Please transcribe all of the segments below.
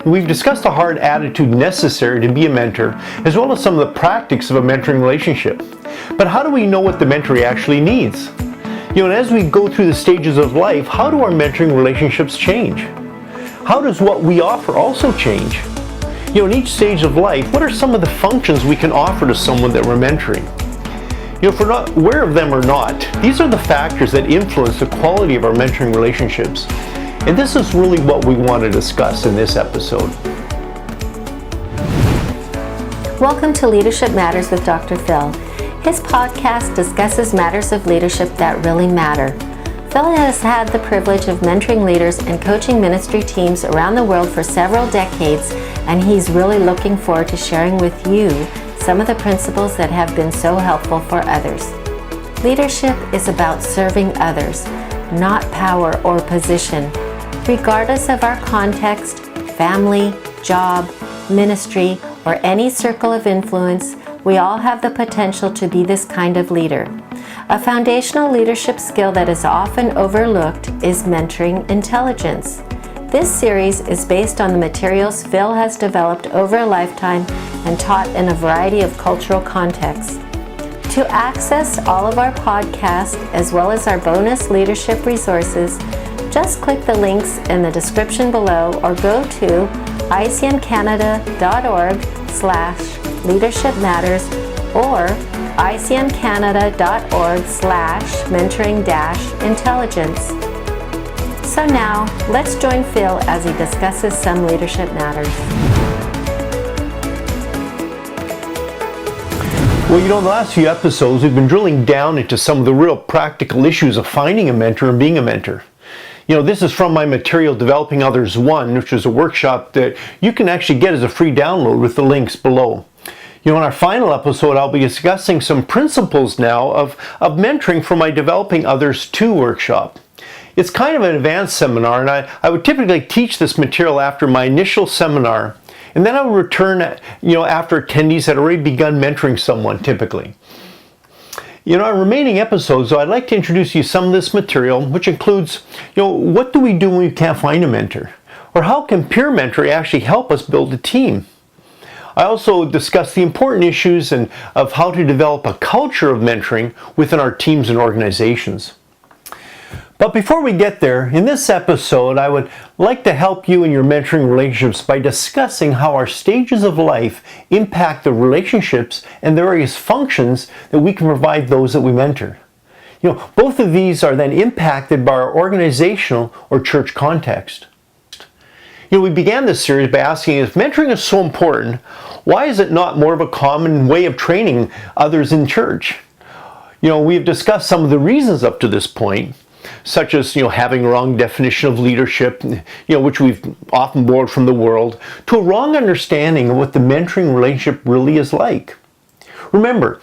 We've discussed the hard attitude necessary to be a mentor, as well as some of the practices of a mentoring relationship. But how do we know what the mentoree actually needs? And as we go through the stages of life, how do our mentoring relationships change? How does what we offer also change? In each stage of life, what are some of the functions we can offer to someone that we're mentoring? If we're not aware of them or not, these are the factors that influence the quality of our mentoring relationships. And this is really what we want to discuss in this episode. Welcome to Leadership Matters with Dr. Phil. His podcast discusses matters of leadership that really matter. Phil has had the privilege of mentoring leaders and coaching ministry teams around the world for several decades, and he's really looking forward to sharing with you some of the principles that have been so helpful for others. Leadership is about serving others, not power or position. Regardless of our context, family, job, ministry, or any circle of influence, we all have the potential to be this kind of leader. A foundational leadership skill that is often overlooked is mentoring intelligence. This series is based on the materials Phil has developed over a lifetime and taught in a variety of cultural contexts. To access all of our podcasts, as well as our bonus leadership resources, just click the links in the description below or go to icmcanada.org/leadershipmatters or icmcanada.org/mentoring-intelligence. So now, let's join Phil as he discusses some leadership matters. Well, in the last few episodes, we've been drilling down into some of the real practical issues of finding a mentor and being a mentor. This is from my material, Developing Others 1, which is a workshop that you can actually get as a free download with the links below. In our final episode, I'll be discussing some principles now of mentoring for my Developing Others 2 workshop. It's kind of an advanced seminar, and I would typically teach this material after my initial seminar, and then I would return, after attendees had already begun mentoring someone, typically. Our remaining episodes, I'd like to introduce you some of this material, which includes, what do we do when we can't find a mentor? Or how can peer mentoring actually help us build a team? I also discuss the important issues of how to develop a culture of mentoring within our teams and organizations. But before we get there, in this episode, I would like to help you in your mentoring relationships by discussing how our stages of life impact the relationships and the various functions that we can provide those that we mentor. Both of these are then impacted by our organizational or church context. We began this series by asking, if mentoring is so important, why is it not more of a common way of training others in church? We've discussed some of the reasons up to this point, such as having a wrong definition of leadership, which we've often borrowed from the world, to a wrong understanding of what the mentoring relationship really is like. Remember,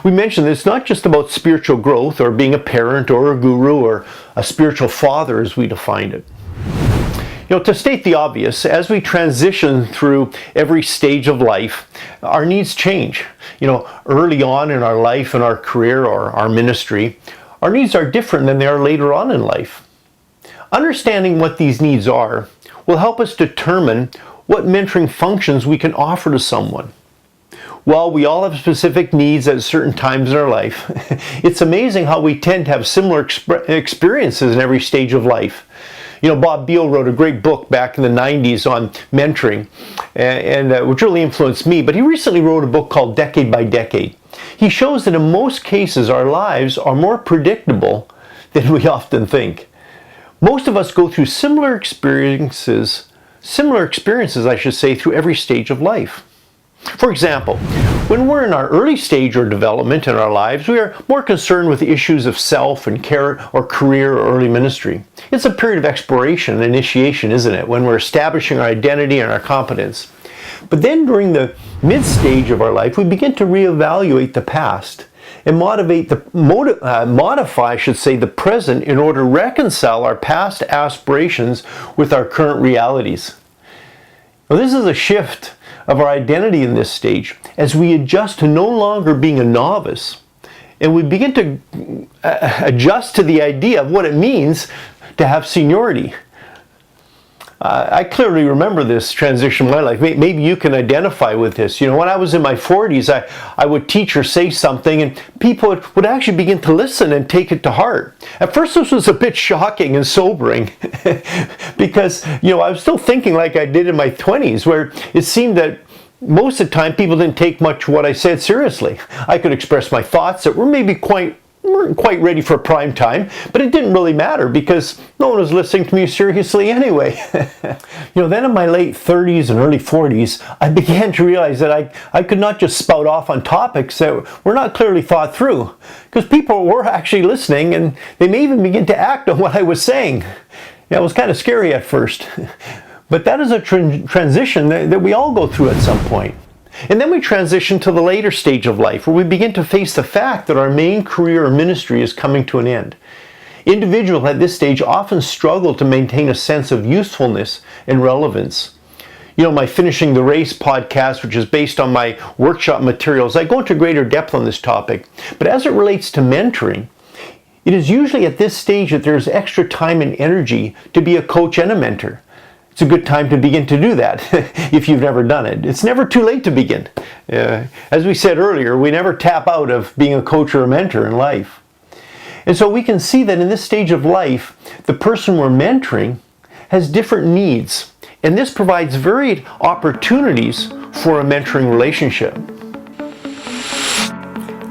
we mentioned that it's not just about spiritual growth or being a parent or a guru or a spiritual father as we defined it. To state the obvious, as we transition through every stage of life, our needs change. Early on in our life and our career or our ministry, our needs are different than they are later on in life. Understanding what these needs are will help us determine what mentoring functions we can offer to someone. While we all have specific needs at certain times in our life, it's amazing how we tend to have similar experiences in every stage of life. Bob Beal wrote a great book back in the 90s on mentoring, and which really influenced me, but he recently wrote a book called Decade by Decade. He shows that in most cases our lives are more predictable than we often think. Most of us go through similar experiences, I should say, through every stage of life. For example, when we're in our early stage or development in our lives, we are more concerned with issues of self and care or career or early ministry. It's a period of exploration and initiation, isn't it, when we're establishing our identity and our competence. But then during the mid-stage of our life, we begin to reevaluate the past and modify, the present in order to reconcile our past aspirations with our current realities. Now, this is a shift of our identity in this stage as we adjust to no longer being a novice, and we begin to adjust to the idea of what it means to have seniority. I clearly remember this transition in my life. Maybe you can identify with this. You know, when I was in my 40s, I would teach or say something, and people would actually begin to listen and take it to heart. At first, this was a bit shocking and sobering because, you know, I was still thinking like I did in my 20s, where it seemed that most of the time people didn't take much of what I said seriously. I could express my thoughts that were maybe weren't quite ready for prime time, but it didn't really matter because no one was listening to me seriously anyway. You know, then in my late 30s and early 40s, I began to realize that I could not just spout off on topics that were not clearly thought through, because people were actually listening and they may even begin to act on what I was saying. Yeah, it was kind of scary at first, but that is a transition that we all go through at some point. And then we transition to the later stage of life, where we begin to face the fact that our main career or ministry is coming to an end. Individuals at this stage often struggle to maintain a sense of usefulness and relevance. You know, my Finishing the Race podcast, which is based on my workshop materials, I go into greater depth on this topic. But as it relates to mentoring, it is usually at this stage that there's extra time and energy to be a coach and a mentor. It's a good time to begin to do that if you've never done it. It's never too late to begin. As we said earlier, we never tap out of being a coach or a mentor in life. And so we can see that in this stage of life, the person we're mentoring has different needs. And this provides varied opportunities for a mentoring relationship.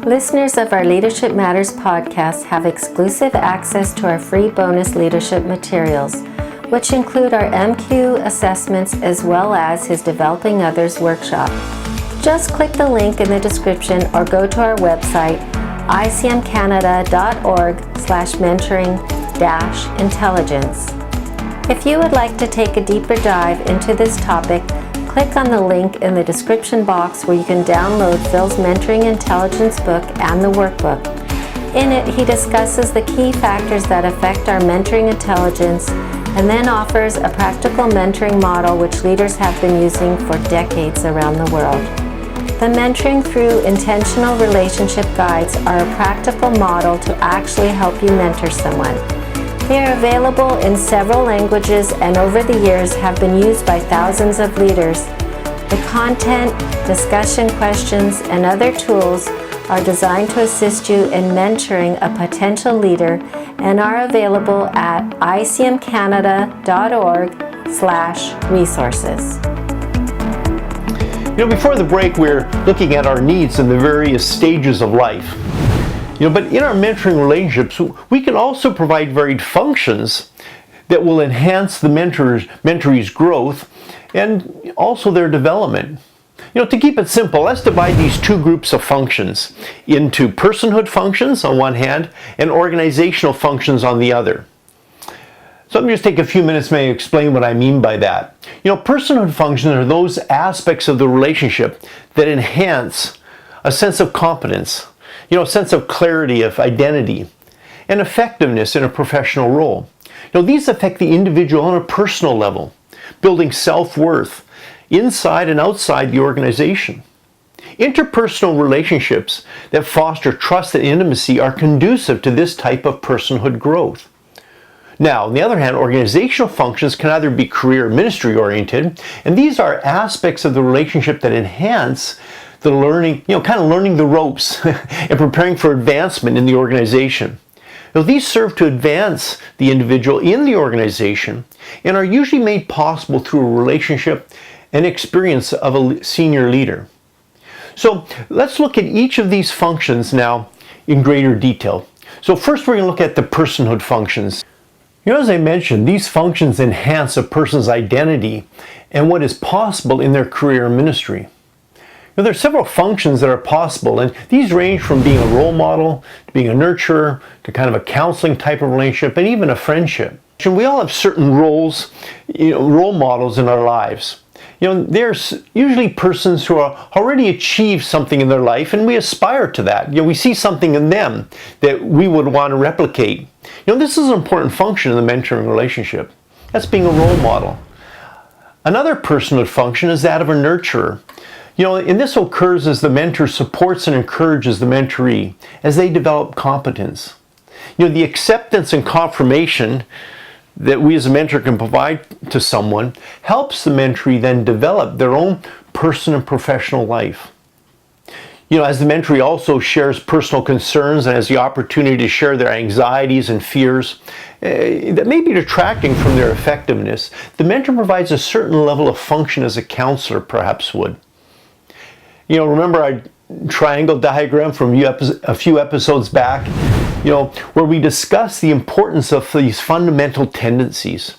Listeners of our Leadership Matters podcast have exclusive access to our free bonus leadership materials, which include our MQ assessments as well as his Developing Others workshop. Just click the link in the description or go to our website, icmcanada.org/mentoring-intelligence. If you would like to take a deeper dive into this topic, click on the link in the description box where you can download Phil's Mentoring Intelligence book and the workbook. In it, he discusses the key factors that affect our mentoring intelligence and then offers a practical mentoring model which leaders have been using for decades around the world. The Mentoring Through Intentional Relationship Guides are a practical model to actually help you mentor someone. They are available in several languages and over the years have been used by thousands of leaders. The content, discussion questions, and other tools are designed to assist you in mentoring a potential leader and are available at icmcanada.org/resources. You know, before the break, we're looking at our needs in the various stages of life. You know, but in our mentoring relationships, we can also provide varied functions that will enhance the mentoree's growth and also their development. You know, to keep it simple, let's divide these two groups of functions into personhood functions on one hand and organizational functions on the other. So let me just take a few minutes to explain what I mean by that. You know, personhood functions are those aspects of the relationship that enhance a sense of competence, you know, a sense of clarity, of identity, and effectiveness in a professional role. You know, these affect the individual on a personal level, building self-worth inside and outside the organization. Interpersonal relationships that foster trust and intimacy are conducive to this type of personhood growth. Now, on the other hand, organizational functions can either be career or ministry oriented, and these are aspects of the relationship that enhance the learning, you know, kind of learning the ropes and preparing for advancement in the organization. Now, these serve to advance the individual in the organization and are usually made possible through a relationship and experience of a senior leader. So let's look at each of these functions now in greater detail. So first we're going to look at the personhood functions. You know, as I mentioned, these functions enhance a person's identity and what is possible in their career and ministry. Now, there are several functions that are possible, and these range from being a role model, to being a nurturer, to kind of a counseling type of relationship, and even a friendship. And we all have certain roles, you know, role models in our lives. You know, there's usually persons who are already achieved something in their life, and we aspire to that. You know, we see something in them that we would want to replicate. You know, this is an important function in the mentoring relationship. That's being a role model. Another personhood function is that of a nurturer. You know, and this occurs as the mentor supports and encourages the mentoree as they develop competence. You know, the acceptance and confirmation that we as a mentor can provide to someone helps the mentoree then develop their own personal and professional life. As the mentoree also shares personal concerns and has the opportunity to share their anxieties and fears that may be detracting from their effectiveness, the mentor provides a certain level of function as a counselor perhaps would. Remember our triangle diagram from a few episodes back, where we discussed the importance of these fundamental tendencies.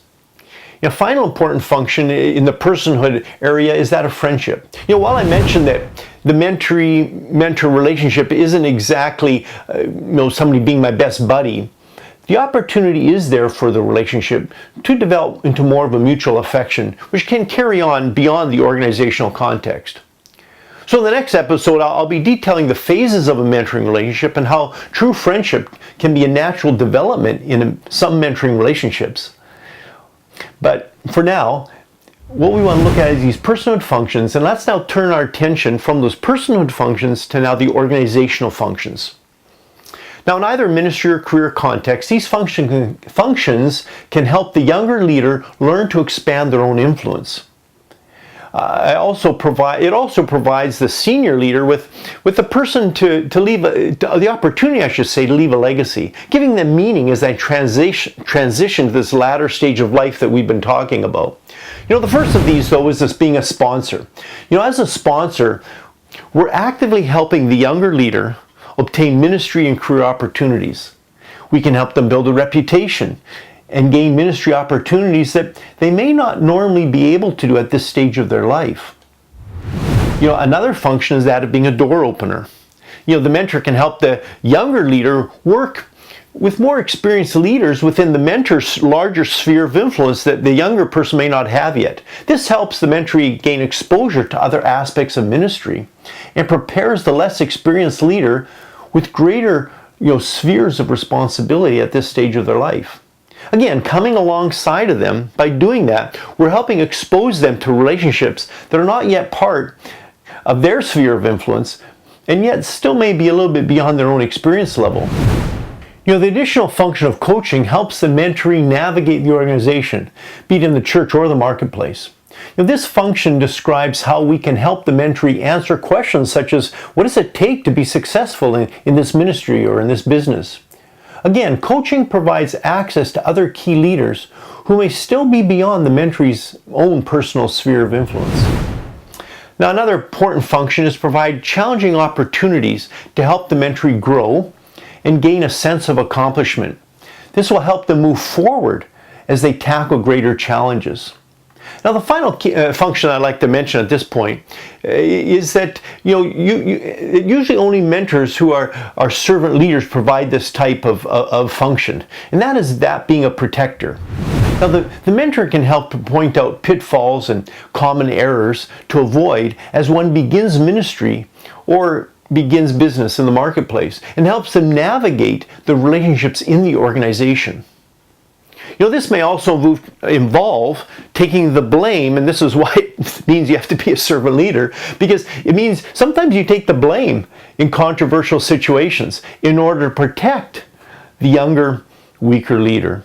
A final important function in the personhood area is that of friendship. While I mentioned that the mentoree-mentor relationship isn't exactly somebody being my best buddy, the opportunity is there for the relationship to develop into more of a mutual affection, which can carry on beyond the organizational context. So in the next episode, I'll be detailing the phases of a mentoring relationship and how true friendship can be a natural development in some mentoring relationships. But for now, what we want to look at is these personhood functions, and let's now turn our attention from those personhood functions to now the organizational functions. Now, in either ministry or career context, these functions can help the younger leader learn to expand their own influence. It also provides the senior leader with the person to leave the opportunity, I should say, to leave a legacy, giving them meaning as they transition to this latter stage of life that we've been talking about. The first of these, though, is this being a sponsor. As a sponsor, we're actively helping the younger leader obtain ministry and career opportunities. We can help them build a reputation and gain ministry opportunities that they may not normally be able to do at this stage of their life. Another function is that of being a door opener. The mentor can help the younger leader work with more experienced leaders within the mentor's larger sphere of influence that the younger person may not have yet. This helps the mentoree gain exposure to other aspects of ministry and prepares the less experienced leader with greater spheres of responsibility at this stage of their life. Again, coming alongside of them, by doing that, we're helping expose them to relationships that are not yet part of their sphere of influence, and yet still may be a little bit beyond their own experience level. The additional function of coaching helps the mentoree navigate the organization, be it in the church or the marketplace. This function describes how we can help the mentoree answer questions such as, what does it take to be successful in this ministry or in this business? Again, coaching provides access to other key leaders who may still be beyond the mentoree's own personal sphere of influence. Now, another important function is to provide challenging opportunities to help the mentoree grow and gain a sense of accomplishment. This will help them move forward as they tackle greater challenges. Now, the final function I'd like to mention at this point is that usually only mentors who are servant leaders provide this type of function, and that is being a protector. Now, the mentor can help to point out pitfalls and common errors to avoid as one begins ministry or begins business in the marketplace, and helps them navigate the relationships in the organization. This may also involve taking the blame, and this is why it means you have to be a servant leader, because it means sometimes you take the blame in controversial situations in order to protect the younger, weaker leader.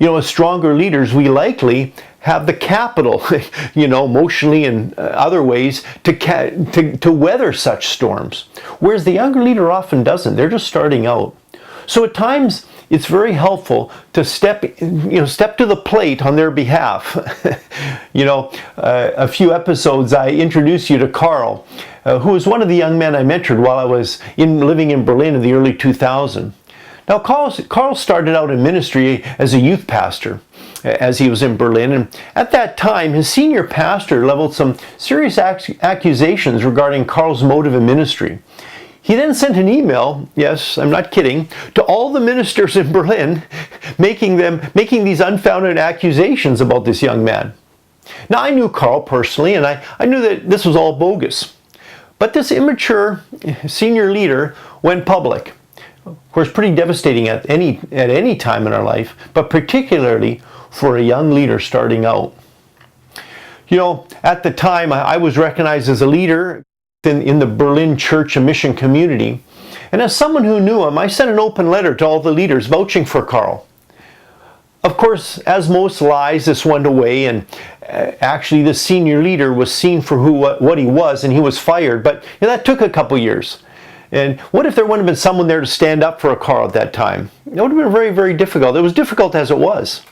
As stronger leaders, we likely have the capital, emotionally and other ways, to weather such storms, whereas the younger leader often doesn't. They're just starting out. So at times, it's very helpful to step to the plate on their behalf. A few episodes I introduced you to Carl, who was one of the young men I mentored while I was living in Berlin in the early 2000s. Now, Carl started out in ministry as a youth pastor as he was in Berlin, and at that time, his senior pastor leveled some serious accusations regarding Carl's motive in ministry. He then sent an email, yes, I'm not kidding, to all the ministers in Berlin, making these unfounded accusations about this young man. Now, I knew Carl personally, and I knew that this was all bogus. But this immature senior leader went public. Of course, pretty devastating at any time in our life, but particularly for a young leader starting out. At the time, I was recognized as a leader in the Berlin church and mission community, and as someone who knew him, I sent an open letter to all the leaders vouching for Carl. Of course, as most lies, this went away, and actually the senior leader was seen for what he was, and he was fired. But that took a couple years. And what if there wouldn't have been someone there to stand up for a Carl at that time? It would have been very, very difficult. It was difficult as it was.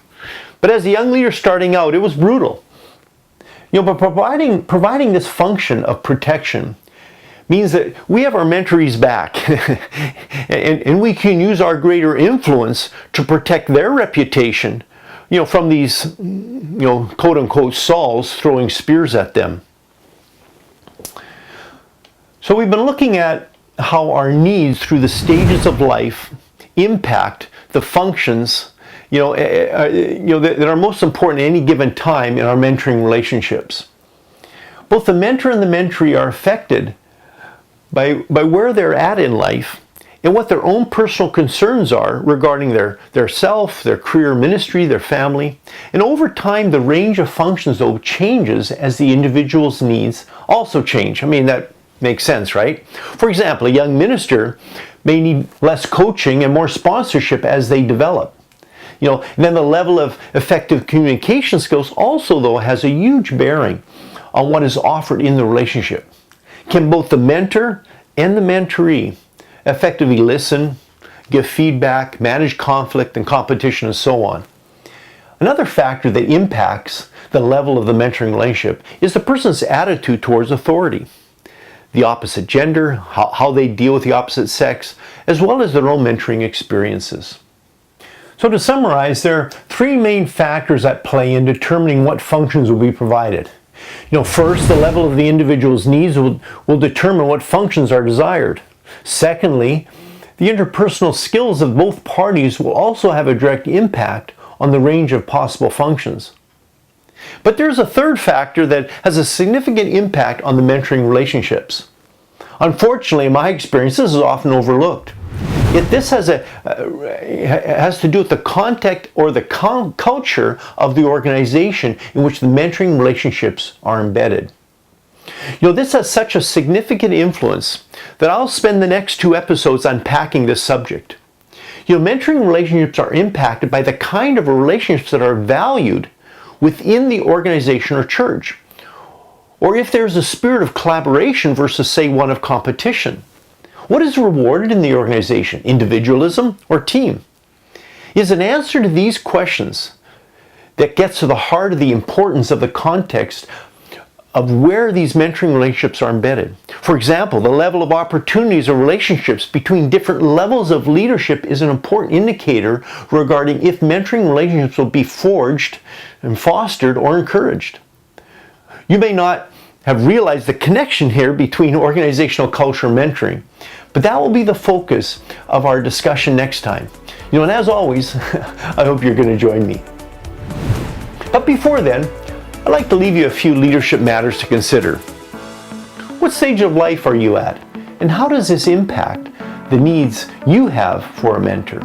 But as a young leader starting out, it was brutal. But providing this function of protection means that we have our mentorees back and we can use our greater influence to protect their reputation, from these, quote unquote Sauls throwing spears at them. So we've been looking at how our needs through the stages of life impact the functions that are most important at any given time in our mentoring relationships. Both the mentor and the mentoree are affected by where they're at in life and what their own personal concerns are regarding their self, their career, ministry, their family. And over time, the range of functions, though, changes as the individual's needs also change. That makes sense, right? For example, a young minister may need less coaching and more sponsorship as they develop. And then the level of effective communication skills also, though, has a huge bearing on what is offered in the relationship. Can both the mentor and the mentoree effectively listen, give feedback, manage conflict and competition, and so on? Another factor that impacts the level of the mentoring relationship is the person's attitude towards authority, the opposite gender, how they deal with the opposite sex, as well as their own mentoring experiences. So to summarize, there are three main factors at play in determining what functions will be provided. First, the level of the individual's needs will determine what functions are desired. Secondly, the interpersonal skills of both parties will also have a direct impact on the range of possible functions. But there's a third factor that has a significant impact on the mentoring relationships. Unfortunately, in my experience, this is often overlooked. Yet this has to do with the context or the culture of the organization in which the mentoring relationships are embedded. This has such a significant influence that I'll spend the next 2 episodes unpacking this subject. Mentoring relationships are impacted by the kind of relationships that are valued within the organization or church, or if there's a spirit of collaboration versus, say, one of competition. What is rewarded in the organization, individualism or team? Is an answer to these questions that gets to the heart of the importance of the context of where these mentoring relationships are embedded. For example, the level of opportunities or relationships between different levels of leadership is an important indicator regarding if mentoring relationships will be forged and fostered or encouraged. You may not have realized the connection here between organizational culture and mentoring, but that will be the focus of our discussion next time. And as always, I hope you're going to join me. But before then, I'd like to leave you a few leadership matters to consider. What stage of life are you at? And how does this impact the needs you have for a mentor?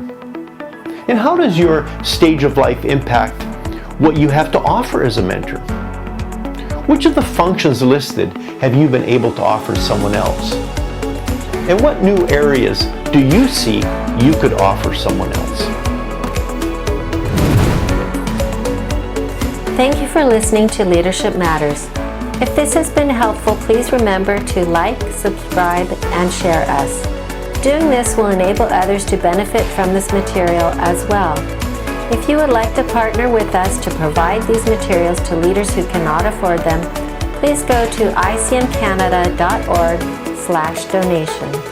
And how does your stage of life impact what you have to offer as a mentor? Which of the functions listed have you been able to offer someone else? And what new areas do you see you could offer someone else? Thank you for listening to Leadership Matters. If this has been helpful, please remember to like, subscribe, and share us. Doing this will enable others to benefit from this material as well. If you would like to partner with us to provide these materials to leaders who cannot afford them, please go to icmcanada.org/donation.